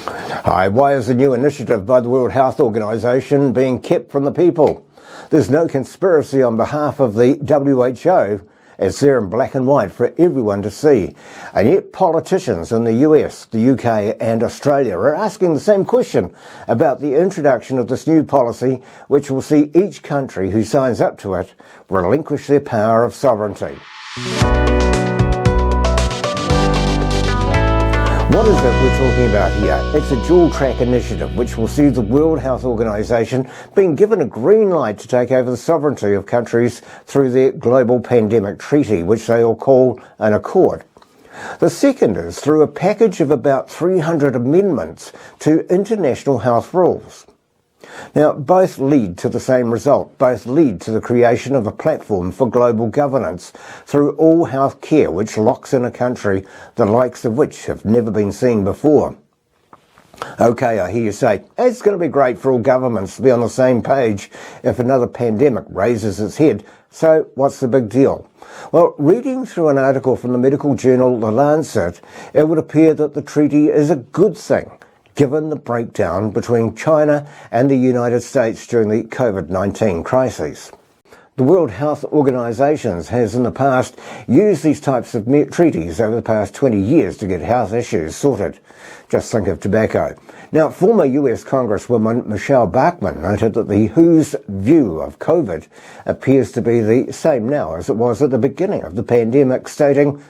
Hi, why is a new initiative by the World Health Organization being kept from the people? There's no conspiracy on behalf of the WHO. It's there in black and white for everyone to see. And yet politicians in the US, the UK and Australia are asking the same question about the introduction of this new policy, which will see each country who signs up to it relinquish their power of sovereignty. What is it we're talking about here? It's a dual-track initiative which will see the World Health Organization being given a green light to take over the sovereignty of countries through their global pandemic treaty, which they all call an accord. The second is through a package of about 300 amendments to international health rules. Now, both lead to the same result. Both lead to the creation of a platform for global governance through all health care, which locks in a country the likes of which have never been seen before. Okay, I hear you say, it's going to be great for all governments to be on the same page if another pandemic raises its head. So what's the big deal? Well, reading through an article from the medical journal The Lancet, it would appear that the treaty is a good thing, given the breakdown between China and the United States during the COVID-19 crisis. The World Health Organization has in the past used these types of treaties over the past 20 years to get health issues sorted. Just think of tobacco. Now, former US Congresswoman Michelle Bachmann noted that the WHO's view of COVID appears to be the same now as it was at the beginning of the pandemic, stating,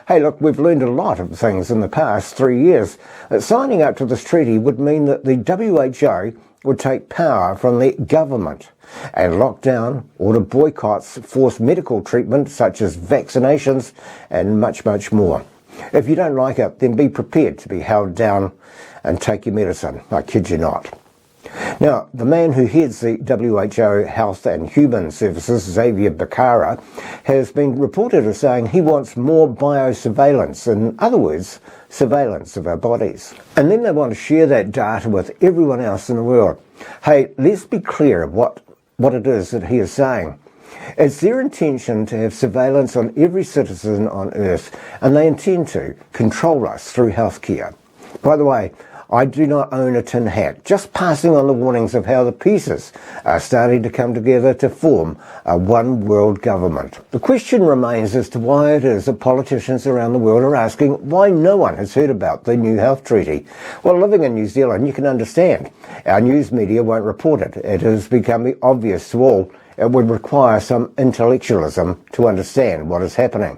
hey, look, we've learned a lot of things in the past 3 years. Signing up to this treaty would mean that the WHO would take power from the government and lock down, order boycotts, force medical treatment such as vaccinations and much, much more. If you don't like it, then be prepared to be held down and take your medicine. I kid you not. Now, the man who heads the WHO Health and Human Services, Xavier Becerra, has been reported as saying he wants more biosurveillance, in other words, surveillance of our bodies. And then they want to share that data with everyone else in the world. Hey, let's be clear of what it is that he is saying. It's their intention to have surveillance on every citizen on Earth, and they intend to control us through healthcare. By the way, I do not own a tin hat, just passing on the warnings of how the pieces are starting to come together to form a one world government. The question remains as to why it is that politicians around the world are asking why no one has heard about the new health treaty. Well, living in New Zealand, you can understand. Our news media won't report it. It has become obvious to all. It would require some intellectualism to understand what is happening.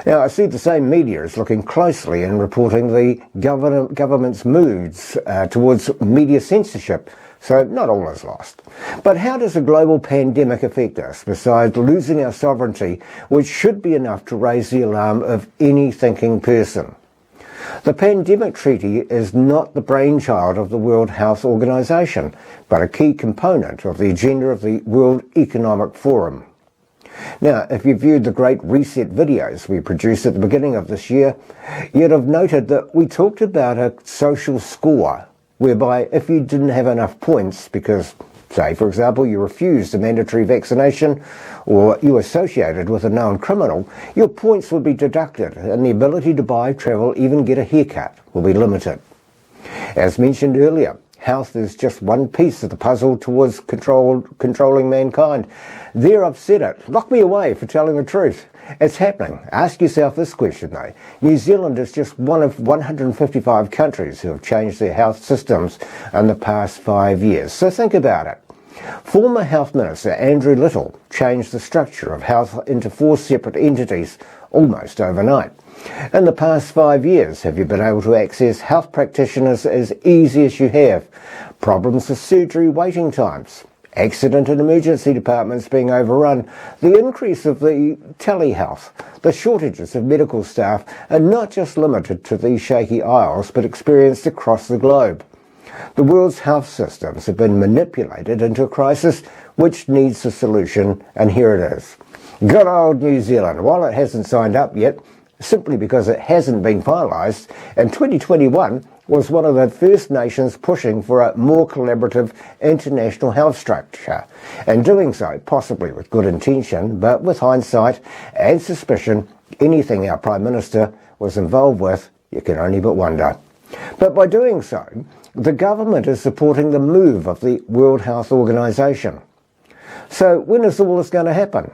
Now, I see the same media is looking closely in reporting the government's moves towards media censorship, so not all is lost. But how does a global pandemic affect us, besides losing our sovereignty, which should be enough to raise the alarm of any thinking person? The pandemic treaty is not the brainchild of the World Health Organization, but a key component of the agenda of the World Economic Forum. Now, if you viewed the Great Reset videos we produced at the beginning of this year, you'd have noted that we talked about a social score, whereby if you didn't have enough points because, say, for example, you refused a mandatory vaccination or you associated with a known criminal, your points would be deducted and the ability to buy, travel, even get a haircut will be limited. As mentioned earlier, health is just one piece of the puzzle towards controlling mankind. There I've said it. Lock me away for telling the truth. It's happening. Ask yourself this question though. New Zealand is just one of 155 countries who have changed their health systems in the past 5 years. So think about it. Former Health Minister Andrew Little changed the structure of health into 4 separate entities almost overnight. In the past 5 years, have you been able to access health practitioners as easy as you have? Problems with surgery waiting times, accident and emergency departments being overrun, the increase of the telehealth, the shortages of medical staff are not just limited to these shaky isles, but experienced across the globe. The world's health systems have been manipulated into a crisis which needs a solution, and here it is. Good old New Zealand, while it hasn't signed up yet, simply because it hasn't been finalised, and 2021 was one of the first nations pushing for a more collaborative international health structure, and doing so possibly with good intention, but with hindsight and suspicion, anything our Prime Minister was involved with, you can only but wonder. But by doing so, the government is supporting the move of the World Health Organization. So when is all this going to happen?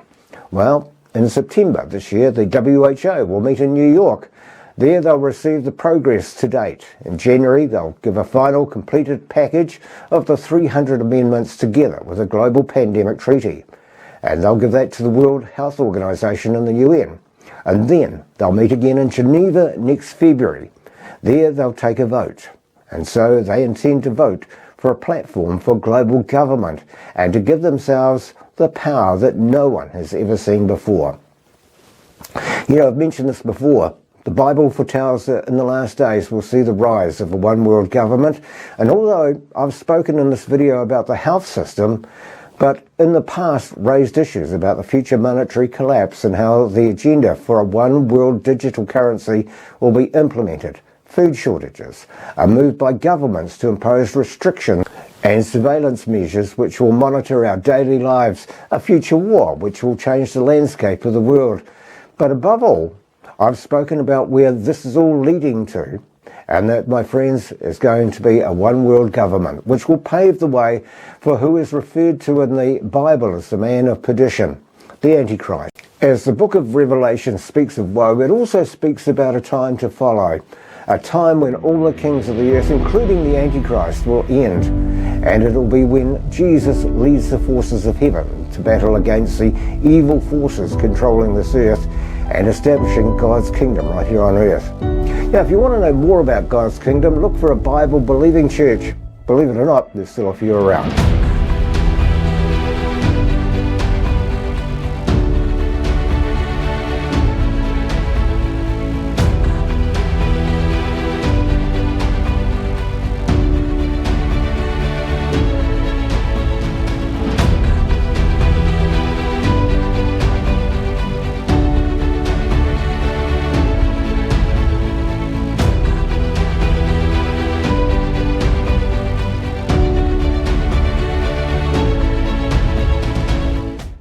Well, in September this year, the W.H.O will meet in New York. There they'll receive the progress to date. In January, they'll give a final completed package of the 300 amendments together with a global pandemic treaty. And they'll give that to the World Health Organization and the UN. And then they'll meet again in Geneva next February. There they'll take a vote. And so they intend to vote for a platform for global government and to give themselves the power that no one has ever seen before. You know, I've mentioned this before. The Bible foretells that in the last days we'll see the rise of a one world government. And although I've spoken in this video about the health system, but in the past raised issues about the future monetary collapse and how the agenda for a one world digital currency will be implemented, food shortages, a move by governments to impose restrictions and surveillance measures which will monitor our daily lives, a future war which will change the landscape of the world. But above all, I've spoken about where this is all leading to, and that, my friends, is going to be a one world government which will pave the way for who is referred to in the Bible as the man of perdition, the Antichrist. As the book of Revelation speaks of woe, it also speaks about a time to follow, a time when all the kings of the earth, including the Antichrist, will end, and it'll be when Jesus leads the forces of heaven to battle against the evil forces controlling this earth and establishing God's kingdom right here on earth. Now, if you want to know more about God's kingdom, look for a Bible-believing church. Believe it or not, there's still a few around.